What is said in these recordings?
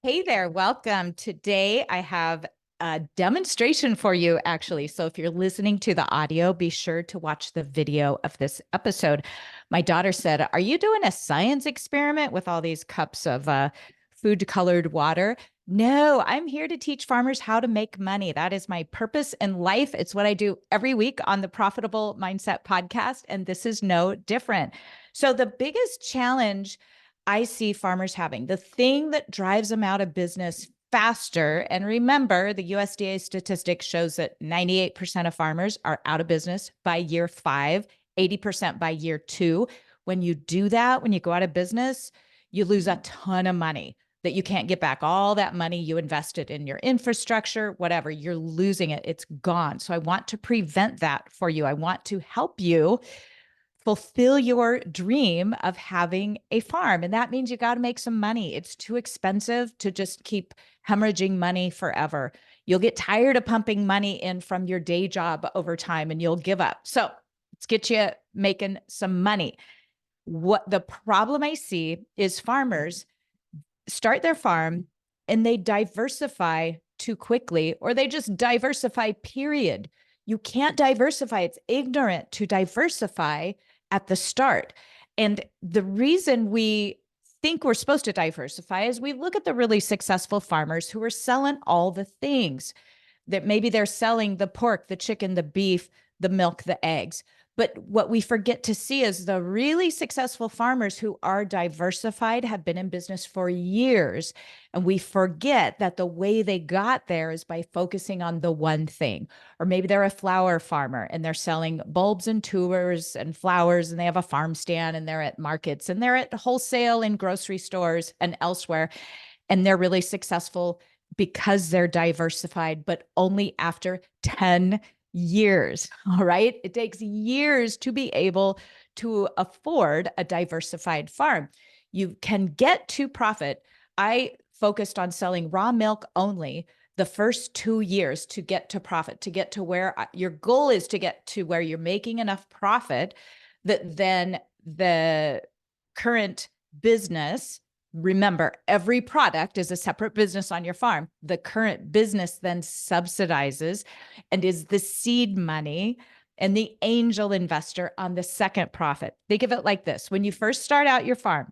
Hey there, welcome. Today I have a demonstration for you, actually. So if you're listening to the audio, be sure to watch the video of this episode. My daughter said, "Are you doing a science experiment with all these cups of food colored water?" No, I'm here to teach farmers how to make money. That is my purpose in life. It's what I do every week on the Profitable Mindset podcast, and this is no different. So the biggest challenge I see farmers having, the thing that drives them out of business faster. And remember, the USDA statistic shows that 98% of farmers are out of business by year 5, 80% by year 2. When you do that, when you go out of business, you lose a ton of money that you can't get back. All that money you invested in your infrastructure, whatever, you're losing it. It's gone. So I want to prevent that for you. I want to help you fulfill your dream of having a farm. And that means you got to make some money. It's too expensive to just keep hemorrhaging money forever. You'll get tired of pumping money in from your day job over time and you'll give up. So let's get you making some money. What the problem I see is farmers start their farm and they diversify too quickly, or they just diversify, period. You can't diversify. It's ignorant to diversify at the start. And the reason we think we're supposed to diversify is we look at the really successful farmers who are selling all the things that maybe they're selling the pork, the chicken, the beef, the milk, the eggs. But what we forget to see is the really successful farmers who are diversified have been in business for years. And we forget that the way they got there is by focusing on the one thing. Or maybe they're a flower farmer and they're selling bulbs and tubers and flowers, and they have a farm stand and they're at markets and they're at wholesale and grocery stores and elsewhere. And they're really successful because they're diversified, but only after 10 years. All right. It takes years to be able to afford a diversified farm. You can get to profit. I focused on selling raw milk only the first 2 years to get to profit, to get to where your goal is, to get to where you're making enough profit that then the current business, remember, every product is a separate business on your farm. The current business then subsidizes and is the seed money and the angel investor on the second profit. Think of it like this. When you first start out your farm,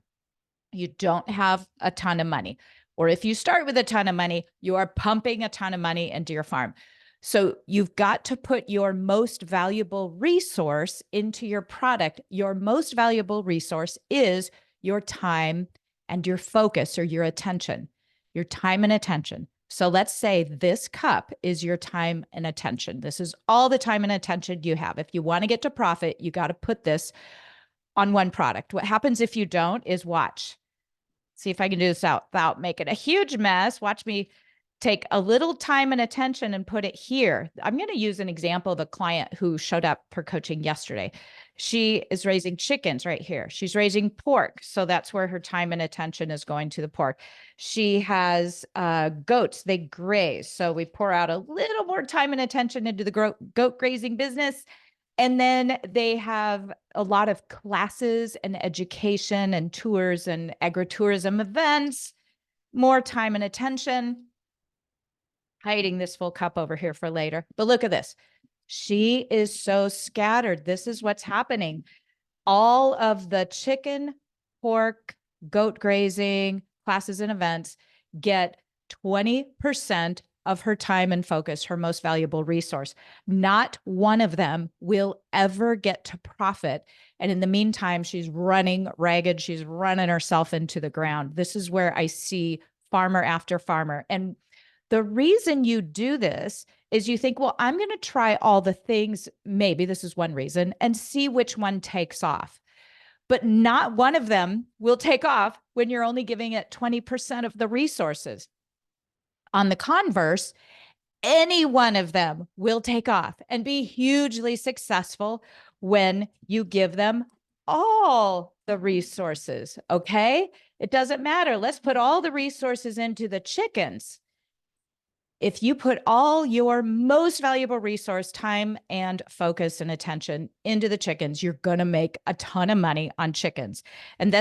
you don't have a ton of money. Or if you start with a ton of money, you are pumping a ton of money into your farm. So you've got to put your most valuable resource into your product. Your most valuable resource is your time and your focus, or your attention, your time and attention. So let's say this cup is your time and attention. This is all the time and attention you have. If you want to get to profit, you got to put this on one product. What happens if you don't is watch. See if I can do this without making a huge mess. Watch me take a little time and attention and put it here. I'm going to use an example of a client who showed up for coaching yesterday. She is raising chickens right here. She's raising pork. So that's where her time and attention is going, to the pork. She has goats. They graze. So we pour out a little more time and attention into the goat grazing business. And then they have a lot of classes and education and tours and agritourism events, more time and attention. Hiding this full cup over here for later. But look at this. She is so scattered. This is what's happening. All of the chicken, pork, goat grazing, classes and events get 20% of her time and focus, her most valuable resource. Not one of them will ever get to profit. And in the meantime, she's running ragged. She's running herself into the ground. This is where I see farmer after farmer. And the reason you do this is you think, well, I'm going to try all the things. Maybe this is one reason, and see which one takes off. But not one of them will take off when you're only giving it 20% of the resources. On the converse, any one of them will take off and be hugely successful when you give them all the resources. Okay? It doesn't matter. Let's put all the resources into the chickens. If you put all your most valuable resource, time and focus and attention into the chickens, you're going to make a ton of money on chickens. And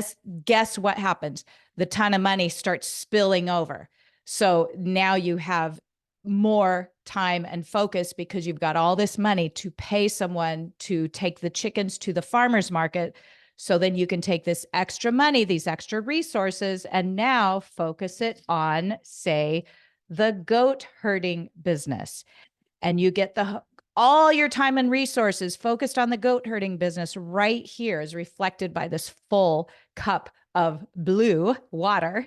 guess what happens? The ton of money starts spilling over. So now you have more time and focus because you've got all this money to pay someone to take the chickens to the farmer's market. So then you can take this extra money, these extra resources, and now focus it on, say, the goat herding business. And you get all your time and resources focused on the goat herding business right here, is reflected by this full cup of blue water.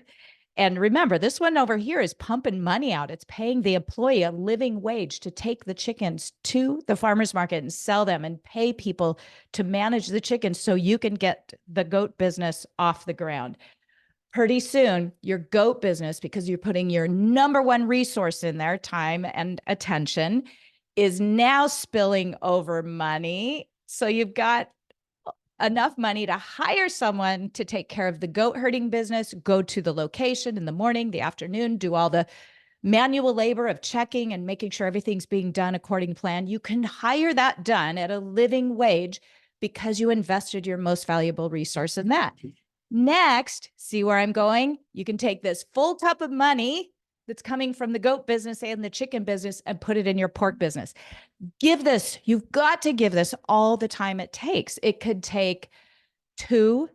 And remember, this one over here is pumping money out. It's paying the employee a living wage to take the chickens to the farmer's market and sell them, and pay people to manage the chickens so you can get the goat business off the ground. Pretty soon, your goat business, because you're putting your number one resource in there, time and attention, is now spilling over money. So you've got enough money to hire someone to take care of the goat herding business, go to the location in the morning, the afternoon, do all the manual labor of checking and making sure everything's being done according to plan. You can hire that done at a living wage because you invested your most valuable resource in that. Next, see where I'm going? You can take this full tub of money that's coming from the goat business and the chicken business and put it in your pork business. You've got to give this all the time it takes. It could take 2,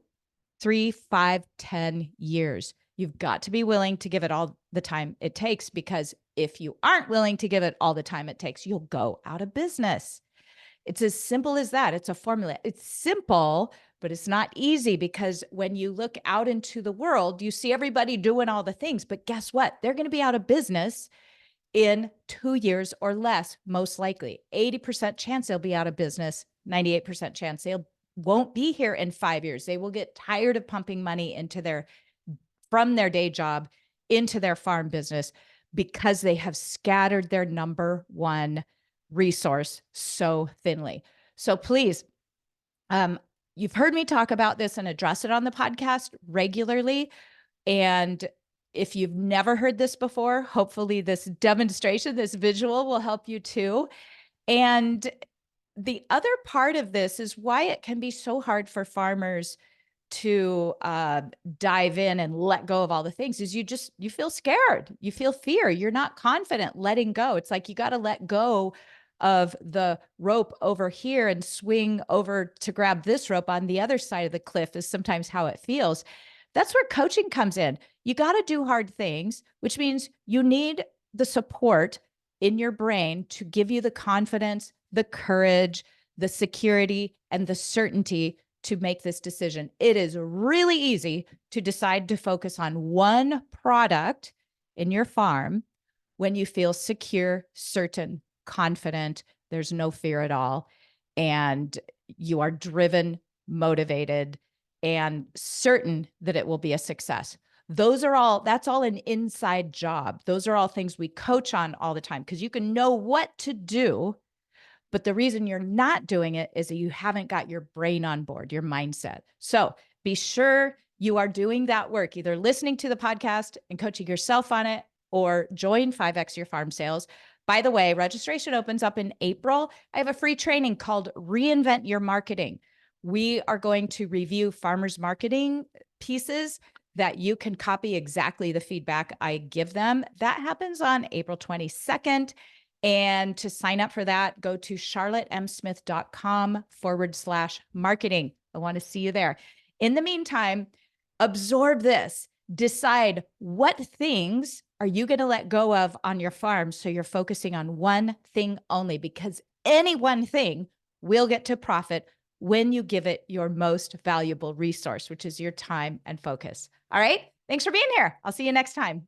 3, 5, 10 years. You've got to be willing to give it all the time it takes, because if you aren't willing to give it all the time it takes, you'll go out of business. It's as simple as that. It's a formula. It's simple, but it's not easy, because when you look out into the world, you see everybody doing all the things, but guess what? They're going to be out of business in 2 years or less, most likely. 80% chance they'll be out of business, 98% chance they won't be here in 5 years. They will get tired of pumping money from their day job into their farm business, because they have scattered their number one resource so thinly. So please, you've heard me talk about this and address it on the podcast regularly. And if you've never heard this before, hopefully this demonstration, this visual will help you too. And the other part of this is why it can be so hard for farmers to dive in and let go of all the things, is you feel scared. You feel fear. You're not confident letting go. It's like you got to let go of the rope over here and swing over to grab this rope on the other side of the cliff, is sometimes how it feels. That's where coaching comes in. You got to do hard things, which means you need the support in your brain to give you the confidence, the courage, the security, and the certainty to make this decision. It is really easy to decide to focus on one product in your farm when you feel secure, certain, confident, there's no fear at all, and you are driven, motivated, and certain that it will be a success. That's all an inside job. Those are all things we coach on all the time, because you can know what to do, but the reason you're not doing it is that you haven't got your brain on board, your mindset. So be sure you are doing that work, either listening to the podcast and coaching yourself on it, or join 5X Your Farm Sales. By the way, registration opens up in April. I have a free training called Reinvent Your Marketing. We are going to review farmers marketing pieces that you can copy exactly the feedback I give them. That happens on April 22nd. And to sign up for that, go to charlottemsmith.com/marketing. I want to see you there. In the meantime, absorb this. Decide what things are you going to let go of on your farm, so you're focusing on one thing only, because any one thing will get to profit when you give it your most valuable resource, which is your time and focus. All right. Thanks for being here. I'll see you next time.